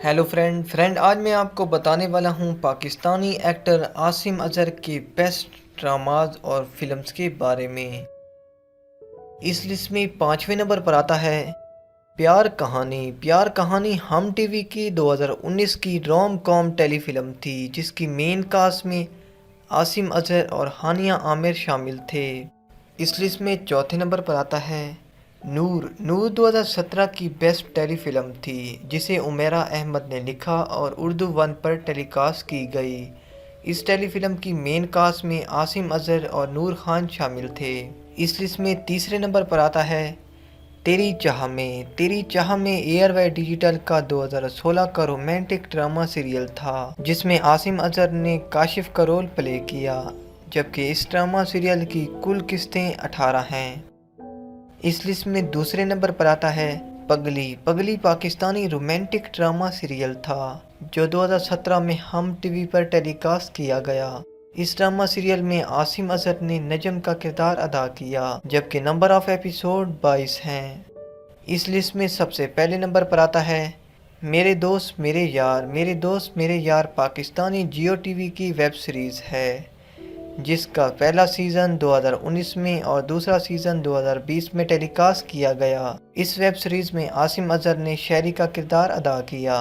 Hello friend आज मैं आपको बताने वाला हूँ पाकिस्तानी एक्टर आसिम अजहर के बेस्ट ड्रामाज और फिल्म्स के बारे में। इस लिस्ट में पाँचवें नंबर पर आता है प्यार कहानी। प्यार कहानी हम टीवी की 2019 की रोम कॉम टेलीफिल्म थी, जिसकी मेन कास्ट में आसिम अजहर और हानिया आमिर शामिल थे। इस लिस्ट में चौथे नंबर पर आता है नूर। नूर 2017 की बेस्ट टेलीफिल्म थी, जिसे उमेरा अहमद ने लिखा और उर्दू वन पर टेलीकास्ट की गई। इस टेलीफिल्म की मेन कास्ट में आसिम अजहर और नूर खान शामिल थे। इस लिस्ट में तीसरे नंबर पर आता है तेरी चाह में। तेरी चाह में एयरवे डिजिटल का 2016 का रोमांटिक ड्रामा सीरियल था, जिसमें आसिम अजहर ने काशिफ का रोल प्ले किया, जबकि इस ड्रामा सीरियल की कुल किस्तें 18 हैं। इस लिस्ट में दूसरे नंबर पर आता है पगली। पगली पाकिस्तानी रोमांटिक ड्रामा सीरियल था, जो 2017 में हम टीवी पर टेलीकास्ट किया गया। इस ड्रामा सीरियल में आसिम अजहर ने नजम का किरदार अदा किया, जबकि नंबर ऑफ एपिसोड 22 हैं। इस लिस्ट में सबसे पहले नंबर पर आता है मेरे दोस्त मेरे यार। मेरे दोस्त मेरे यार पाकिस्तानी जियो टीवी की वेब सीरीज़ है, जिसका पहला सीज़न 2019 में और दूसरा सीज़न 2020 में टेलीकास्ट किया गया। इस वेब सीरीज़ में आसिम अजहर ने शहरी का किरदार अदा किया।